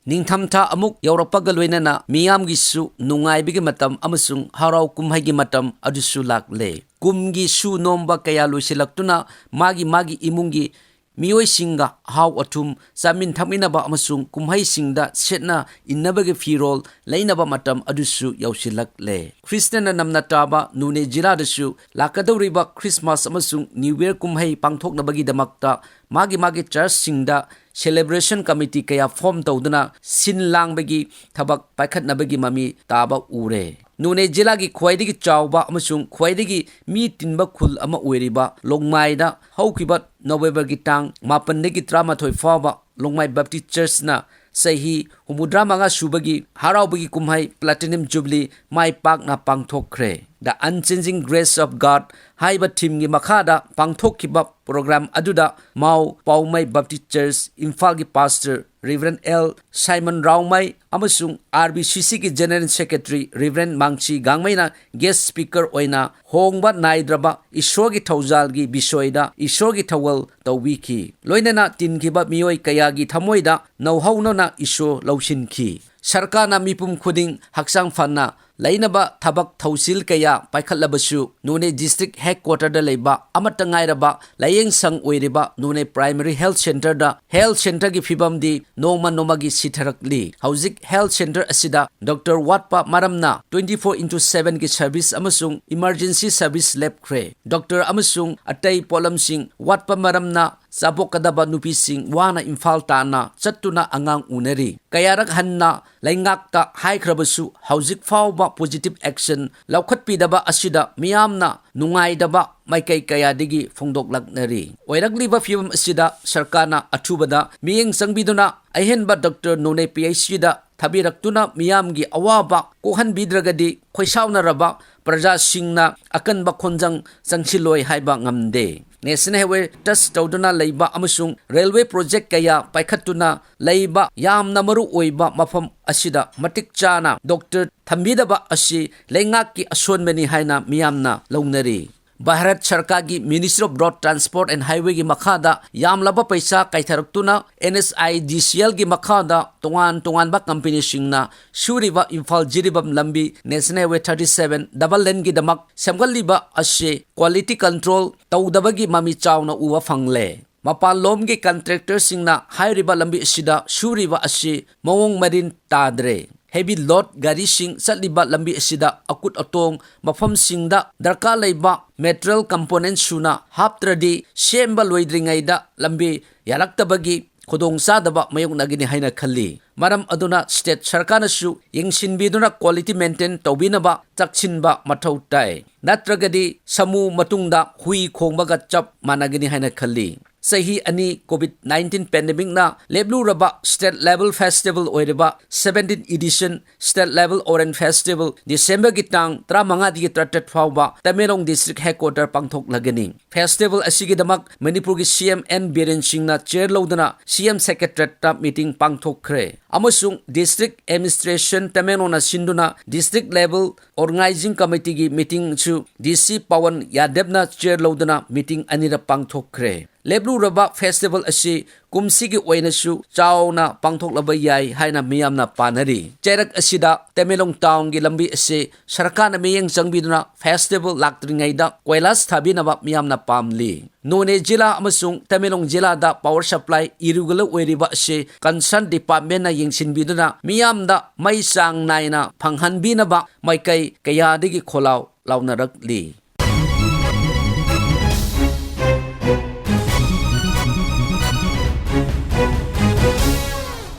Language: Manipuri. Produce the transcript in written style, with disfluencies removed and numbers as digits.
ꯅꯤꯡꯊꯝꯊꯥ ꯑꯃꯨꯛ ꯌꯧꯔꯛꯄꯒ ꯂꯣꯏꯅꯅ ꯃꯤꯌꯥꯝꯒꯤꯁꯨ ꯅꯨꯡꯉꯥꯏꯕꯒꯤ ꯃꯇꯝ ꯑꯃꯁꯨꯡ ꯍꯔꯥꯎ ꯀꯨꯝꯍꯩꯒꯤ ꯃꯇꯝ ꯑꯗꯨꯁꯨ ꯂꯥꯛꯂꯦ꯫ ꯀꯨꯝꯒꯤ ꯁꯨ ꯅꯣꯝꯕ ꯀꯌꯥ ꯂꯣꯏꯁꯤꯜꯂꯛꯇꯨꯅ ꯃꯥꯒꯤ ꯏꯃꯨꯡꯒꯤ ꯃꯤꯑꯣꯏꯁꯤꯡꯒ ꯑꯍꯥꯎ ꯑꯊꯨꯝ ꯆꯥꯃꯤꯟ ꯊꯛꯃꯤꯟꯅꯕ ꯑꯃꯁꯨꯡ ꯀꯨꯝꯍꯩꯁꯤꯡꯗ ꯁꯦꯠꯅ ꯏꯟꯅꯕꯒꯤ ꯐꯤꯔꯣꯜ ꯂꯩꯅꯕ ꯃꯇꯝ ꯑꯗꯨꯁꯨ ꯌꯧꯁꯤꯜꯂꯛꯂꯦ꯫ ꯈ꯭ꯔꯤꯁꯇ꯭ꯌꯥꯟꯅ ꯅꯝꯅ ꯇꯥꯕ ꯅꯣꯅꯦ ꯖꯤꯂꯥꯗꯁꯨ ꯂꯥꯛꯀꯗꯧꯔꯤꯕ ꯈ꯭ꯔꯤꯁꯃꯥꯁ ꯑꯃꯁꯨꯡ ꯅ꯭ꯌꯨ ꯏꯌꯔ ꯀꯨꯝꯍꯩ ꯄꯥꯡꯊꯣꯛꯅꯕꯒꯤꯗꯃꯛꯇ ꯃꯥꯒꯤ ꯆꯔꯆꯁꯤꯡꯗ ꯁꯦꯂꯦꯕ꯭ꯔꯦꯁꯟ ꯀꯃꯤꯇꯤ ꯀꯌꯥ ꯐꯣꯔꯝ ꯇꯧꯗꯨꯅ ꯁꯤꯟ ꯂꯥꯡꯕꯒꯤ ꯊꯕꯛ ꯄꯥꯏꯈꯠꯅꯕꯒꯤ ꯃꯃꯤ ꯇꯥꯕ ꯎꯔꯦ꯫ ꯅꯣꯅꯦ ꯖꯤꯂꯥꯒꯤ ꯈ꯭ꯋꯥꯏꯗꯒꯤ ꯆꯥꯎꯕ ꯑꯃꯁꯨꯡ ꯈ꯭ꯋꯥꯏꯗꯒꯤ ꯃꯤ ꯇꯤꯟꯕ ꯈꯨꯜ ꯑꯃ ꯑꯣꯏꯔꯤꯕ ꯂꯣꯡꯃꯥꯏꯗ ꯍꯧꯈꯤꯕ ꯅꯕꯦꯝꯕꯔꯒꯤ ꯇꯥꯡ 8ꯗꯒꯤ 18 ꯐꯥꯎꯕ ꯂꯣꯡꯃꯥꯏ ꯕꯞꯇꯤꯁ ꯆꯔꯆꯅ ꯆꯍꯤ 65 ꯁꯨꯕꯒꯤ ꯍꯔꯥꯎꯕꯒꯤ ꯀꯨꯝꯍꯩ ꯄ꯭ꯂꯥꯇꯤꯅꯝ ꯖꯨꯕꯤꯂꯤ ꯃꯥꯏ ꯄꯥꯛꯅ ꯄꯥꯡꯊꯣꯛꯈ꯭ꯔꯦ꯫ ꯗ ꯑꯟꯆꯦꯟꯖꯤꯡ ꯒ꯭ꯔꯦꯁ ꯑꯣꯐ ꯒꯥꯗ ꯍꯥꯏꯕ ꯊꯤꯝꯒꯤ ꯃꯈꯥꯗ ꯄꯥꯡꯊꯣꯛꯈꯤꯕ ꯄ꯭ꯔꯣꯒ꯭ꯔꯥꯝ ꯑꯗꯨꯗ ꯃꯥꯎ ꯄꯥꯎꯃꯩ ꯕꯞꯇꯤꯁ ꯆꯔꯆ ꯏꯝꯐꯥꯜꯒꯤ ꯄꯥꯁꯇꯔ ꯔꯤꯚꯔꯦꯟ ꯑꯦꯜ ꯁꯥꯏꯃꯟ ꯔꯥꯎꯃꯩ ꯑꯃꯁꯨꯡ RBCCꯒꯤ ꯖꯦꯅꯔꯦꯜ ꯁꯦꯀ꯭ꯔꯦꯇꯔꯤ ꯔꯤꯚꯔꯦꯟ ꯃꯥꯡꯆꯤ ꯒꯥꯡꯃꯩꯅ ꯒꯦꯁ ꯁ꯭ꯄꯤꯀꯔ ꯑꯣꯏꯅ ꯍꯣꯡꯕ ꯅꯥꯏꯗ꯭ꯔꯕ ꯏꯁꯣꯔꯒꯤ ꯊꯧꯖꯥꯜꯒꯤ ꯕꯤꯁꯣꯏꯗ ꯏꯁꯣꯔꯒꯤ ꯊꯧꯒꯜ ꯇꯧꯕꯤꯈꯤ꯫ ꯂꯣꯏꯅꯅ ꯇꯤꯟꯈꯤꯕ ꯃꯤꯑꯣꯏ ꯀꯌꯥꯒꯤ ꯊꯃꯣꯏꯗ ꯅꯧꯍꯧꯅꯅ ꯏꯁꯣꯔ ꯂꯧꯁꯤꯟꯈꯤ꯫ ꯁꯔꯀꯥꯔꯅ ꯃꯤꯄꯨꯝ ꯈꯨꯗꯤꯡ ꯍꯛꯆꯥꯡ ꯐꯅ ꯂꯩꯅꯕ ꯊꯕꯛ ꯊꯧꯁꯤꯜ ꯀꯌꯥ ꯄꯥꯏꯈꯠꯂꯕꯁꯨ ꯅꯣꯅꯦ ꯗꯤꯁꯇ꯭ꯔꯤꯛ ꯍꯦꯗꯀ꯭ꯋꯥꯇꯔꯗ ꯂꯩꯕ ꯑꯃꯠꯇ ꯉꯥꯏꯔꯕ ꯂꯥꯏꯌꯦꯡꯁꯪ ꯑꯣꯏꯔꯤꯕ ꯅꯣꯅꯦ ꯄ꯭ꯔꯥꯏꯃꯥꯔꯤ ꯍꯦꯜꯊ ꯁꯦꯟꯇꯔꯗ ꯍꯦꯜꯊ ꯁꯦꯟꯇꯔꯒꯤ ꯐꯤꯕꯝꯗꯤ ꯅꯣꯡꯃ ꯅꯣꯡꯃꯒꯤ ꯁꯤꯊꯔꯛꯂꯤ꯫ ꯍꯧꯖꯤꯛ ꯍꯦꯜꯊ ꯁꯦꯟꯇꯔ ꯑꯁꯤꯗ ꯗꯣꯛꯇꯔ ꯋꯥꯠꯄ ꯃꯔꯝꯅ 24/7ꯒꯤ ꯁꯔꯚꯤꯁ ꯑꯃꯁꯨꯡ ꯏꯃꯔꯖꯦꯟꯁꯤ ꯁꯔꯚꯤꯁ ꯂꯦꯞꯈ꯭ꯔꯦ꯫ ꯗꯣꯛꯇꯔ ꯑꯃꯁꯨꯡ ꯑꯇꯩ ꯄꯣꯠꯂꯝꯁꯤꯡ ꯋꯥꯠꯄ ꯃꯔꯝꯅ ꯆꯥꯄꯣꯛꯀꯗꯕ ꯅꯨꯄꯤꯁꯤꯡ ꯋꯥꯅ ꯏꯝꯐꯥꯜ ꯇꯥꯟꯅ ꯆꯠꯇꯨꯅ ꯑꯉꯥꯡ ꯎꯅꯔꯤ꯫ ꯀꯌꯥꯔꯛ ꯍꯟꯅ ꯂꯩꯉꯥꯛꯇ ꯍꯥꯏꯈ꯭ꯔꯕꯁꯨ ꯍꯧꯖꯤꯛ ꯐꯥꯎꯕ ꯄꯣꯖꯤꯇꯤꯚ ꯑꯦꯛꯁꯟ ꯂꯧꯈꯠꯄꯤꯗꯕ ꯑꯁꯤꯗ ꯃꯤꯌꯥꯝꯅ ꯅꯨꯡꯉꯥꯏꯗꯕ ꯃꯥꯏꯀꯩ ꯀꯌꯥꯗꯒꯤ ꯐꯣꯡꯗꯣꯛꯂꯛꯅꯔꯤ꯫ ꯑꯣꯏꯔꯛꯂꯤꯕ ꯐꯤꯚꯝ ꯑꯁꯤꯗ ꯁꯔꯀꯥꯔꯅ ꯑꯊꯨꯕꯗ ꯃꯤꯠꯌꯦꯡ ꯆꯪꯕꯤꯗꯨꯅ ꯑꯍꯦꯟꯕ ꯗꯣꯛꯇꯔ ꯅꯣꯅꯦ PHCꯗ ꯊꯥꯕꯤꯔꯛꯇꯨꯅ ꯃꯤꯌꯥꯝꯒꯤ ꯑꯋꯥꯕ ꯀꯣꯛꯍꯟꯕꯤꯗ꯭ꯔꯒꯗꯤ ꯈꯣꯏꯁꯥꯎꯅꯔꯕ ꯄ꯭ꯔꯖꯥꯁꯤꯡꯅ ꯑꯀꯟꯕ ꯈꯣꯟꯖꯪ ꯆꯪꯁꯤꯜꯂꯣꯏ ꯍꯥꯏꯕ ꯉꯝꯗꯦ꯫ ꯅꯦꯁꯅꯦꯜ ꯍꯥꯏꯋꯦ ꯇꯆ ꯇꯧꯗꯨꯅ ꯂꯩꯕ ꯑꯃꯁꯨꯡ ꯔꯦꯜꯋꯦ ꯄ꯭ꯔꯣꯖꯦꯛ ꯀꯌꯥ ꯄꯥꯏꯈꯠꯇꯨꯅ ꯂꯩꯕ ꯌꯥꯝꯅ ꯃꯔꯨ ꯑꯣꯏꯕ ꯃꯐꯝ ꯑꯁꯤꯗ ꯃꯇꯤꯛ ꯆꯥꯅ ꯗꯣꯛꯇꯔ ꯊꯝꯕꯤꯗꯕ ꯑꯁꯤ ꯂꯩꯉꯥꯛꯀꯤ ꯑꯁꯣꯟꯕꯅꯤ ꯍꯥꯏꯅ ꯃꯤꯌꯥꯝꯅ ꯂꯧꯅꯔꯤ꯫ ꯚꯥꯔꯠ ꯁꯔꯀꯥꯔꯒꯤ ꯃꯤꯅꯤꯁꯇ꯭ꯔꯤ ꯑꯣꯐ ꯔꯣꯗ ꯇ꯭ꯔꯥꯟꯁꯄꯣꯔꯠ ꯑꯦꯟड ꯍꯥꯏꯋꯦꯒꯤ ꯃꯈꯥꯗ ꯌꯥꯝꯂꯕ ꯄꯩꯁꯥ ꯀꯥꯏꯊꯔꯛꯇꯨꯅ NSIDCLꯒꯤ ꯃꯈꯥꯗ ꯇꯣꯉꯥꯟ ꯇꯣꯉꯥꯟꯕ ꯀꯝꯄꯦꯅꯤꯁꯤꯡꯅ ꯁꯨꯔꯤꯕ ꯏꯝꯐꯥꯜ ꯖꯤꯔꯤꯕꯥꯝ ꯂꯝꯕꯤ ꯅꯦꯁꯅꯦꯜ ꯍꯥꯏꯋꯦ 37 ꯗꯕꯜ ꯂꯦꯟꯒꯤꯗꯃꯛ ꯁꯦꯝꯒꯠꯂꯤꯕ ꯑꯁꯤ ꯀ꯭ꯋꯥꯂꯤꯇꯤ ꯀꯟꯇ꯭ꯔꯣꯜ ꯇꯧꯗꯕꯒꯤ ꯃꯃꯤ ꯆꯥꯎꯅ ꯎꯕ ꯐꯪꯂꯦ꯫ ꯃꯄꯥꯟꯂꯣꯝꯒꯤ ꯀꯟꯇ꯭ꯔꯦꯛꯇꯔꯁꯤꯡꯅ ꯍꯥꯏꯔꯤꯕ ꯂꯝꯕꯤ ꯑꯁꯤꯗ ꯁꯨꯔꯤꯕ ꯑꯁꯤ ꯃꯑꯣꯡ ꯃꯔꯤꯟ ꯇꯥꯗ꯭ꯔꯦ꯫ ꯍꯦꯚꯤ ꯂꯣꯗ ꯒꯥꯔꯤꯁꯤꯡ ꯆꯠꯂꯤꯕ ꯂꯝꯕꯤ ꯑꯁꯤꯗ ꯑꯀꯨꯠ ꯑꯇꯣꯡ ꯃꯐꯝꯁꯤꯡꯗ ꯗꯔꯀꯥꯔ ꯂꯩꯕ ꯃꯦꯇꯔꯤꯌꯦꯜ ꯀꯝꯄꯣꯅꯦꯟ ꯁꯨꯅ ꯍꯥꯞꯇ꯭ꯔꯗꯤ ꯁꯦꯝꯕ ꯂꯣꯏꯗ꯭ꯔꯤꯉꯩꯗ ꯂꯝꯕꯤ ꯌꯥꯔꯛꯇꯕꯒꯤ ꯈꯨꯗꯣꯡꯆꯥꯗꯕ ꯃꯥꯌꯣꯛꯅꯒꯅꯤ ꯍꯥꯏꯅ ꯈꯜꯂꯤ꯫ ꯃꯔꯝ ꯑꯗꯨꯅ ꯁ꯭ꯇꯦꯠ ꯁꯔꯀꯥꯔꯅꯁꯨ ꯌꯦꯡꯁꯤꯟꯕꯤꯗꯨꯅ ꯀ꯭ꯋꯥꯂꯤꯇꯤ ꯃꯦꯟꯇꯦꯟ ꯇꯧꯕꯤꯅꯕ ꯆꯪꯁꯤꯟꯕ ꯃꯊꯧ ꯇꯥꯏ꯫ ꯅꯠꯇ꯭ꯔꯒꯗꯤ ꯁꯃꯨ ꯃꯇꯨꯡꯗ ꯍꯨꯏ ꯈꯣꯡꯕꯒ ꯆꯞ ꯃꯥꯟꯅꯒꯅꯤ ꯍꯥꯏꯅ ꯈꯜꯂꯤ꯫ ꯆꯍꯤ 2 ꯀꯣꯚꯤꯗ-19 ꯄꯦꯟꯗꯦꯃꯤꯛꯅ ꯂꯦꯞꯂꯨꯔꯕ ꯁ꯭ꯇꯦꯠ ꯂꯦꯚꯦꯜ ꯐꯦꯁꯇꯤꯚꯦꯜ ꯑꯣꯏꯔꯤꯕ 17th edition state level orange festival ꯗꯤꯁꯦꯝꯕꯔꯒꯤ ꯇꯥꯡ 15ꯗꯒꯤ 38 ꯐꯥꯎꯕ ꯇꯃꯦꯡꯂꯣꯡ ꯗꯤꯁꯇ꯭ꯔꯤꯛ ꯍꯦꯗꯀ꯭ꯋꯥꯇꯔ ꯄꯥꯡꯊꯣꯛꯂꯒꯅꯤ꯫ ꯐꯦꯁꯇꯤꯚꯦꯜ ꯑꯁꯤꯒꯤꯗꯃꯛ ꯃꯅꯤꯄꯨꯔꯒꯤ CM N ꯕꯤꯔꯦꯟ ꯁꯤꯡꯅ ꯆꯦꯌꯔ ꯂꯧꯗꯨꯅ CM ꯁꯦꯀ꯭ꯔꯦꯇꯔꯤꯌꯦꯠꯇ ꯃꯤꯇꯤꯡ ꯄꯥꯡꯊꯣꯛꯈ꯭ꯔꯦ ꯑꯃꯁꯨꯡ ꯗꯤꯁꯇ꯭ꯔꯤꯛ ꯑꯦꯗꯃꯤꯅꯤꯁꯇ꯭ꯔꯦꯁꯟ ꯇꯃꯦꯡꯂꯣꯡꯅ ꯁꯤꯟꯗꯨꯅ ꯗꯤꯁꯇ꯭ꯔꯤꯛ ꯂꯦꯚꯦꯜ ꯑꯣꯔꯒꯅꯥꯏꯖꯤꯡ ꯀꯃꯤꯇꯤꯒꯤ ꯃꯤꯇꯤꯡꯁꯨ DC ꯄꯋꯟ ꯌꯥꯗꯦꯕꯅ ꯆꯦꯌꯔ ꯂꯧꯗꯨꯅ ꯃꯤꯇꯤꯡ ꯑꯅꯤꯔꯛ ꯄꯥꯡꯊꯣꯛꯈ꯭ꯔꯦ꯫ ꯂꯦꯞꯂꯨꯔꯕ ꯐꯦꯁꯇꯤꯚꯦꯜ ꯑꯁꯤ ꯀꯨꯝꯁꯤꯒꯤ ꯑꯣꯏꯅꯁꯨ ꯆꯥꯎꯅ ꯄꯥꯡꯊꯣꯛꯂꯕ ꯌꯥꯏ ꯍꯥꯏꯅ ꯃꯤꯌꯥꯝꯅ ꯄꯥꯅꯔꯤ꯫ ꯆꯩꯔꯛ ꯑꯁꯤꯗ ꯇꯃꯦꯡꯂꯣꯡ ꯇꯥꯎꯟꯒꯤ ꯂꯝꯕꯤ ꯑꯁꯤ ꯁꯔꯀꯥꯔꯅ ꯃꯤꯠꯌꯦꯡ ꯆꯪꯕꯤꯗꯨꯅ ꯐꯦꯁꯇꯤꯚꯦꯜ ꯂꯥꯛꯇ꯭ꯔꯤꯉꯩꯗ ꯀꯣꯏꯂꯥꯁ ꯊꯥꯕꯤꯅꯕ ꯃꯤꯌꯥꯝꯅ ꯄꯥꯝꯂꯤ꯫ ꯅꯣꯅꯦ ꯖꯤꯂꯥ ꯑꯃꯁꯨꯡ ꯇꯃꯦꯡꯂꯣꯡ ꯖꯤꯂꯥꯗ ꯄꯥꯋꯔ ꯁꯄ꯭ꯂꯥꯏ ꯏꯔꯤꯒꯨꯂꯔ ꯑꯣꯏꯔꯤꯕ ꯑꯁꯤ ꯀꯟꯁꯔꯟ ꯗꯤꯄꯥꯔꯠꯃꯦꯟꯠꯅ ꯌꯦꯡꯁꯤꯟꯕꯤꯗꯨꯅ ꯃꯤꯌꯥꯝꯗ ꯃꯩ ꯆꯥꯡ ꯅꯥꯏꯅ ꯐꯪꯍꯟꯕꯤꯅꯕ ꯃꯥꯏꯀꯩ ꯀꯌꯥꯗꯒꯤ ꯈꯣꯜꯂꯥꯎ ꯂꯥꯎꯅꯔꯛꯂꯤ꯫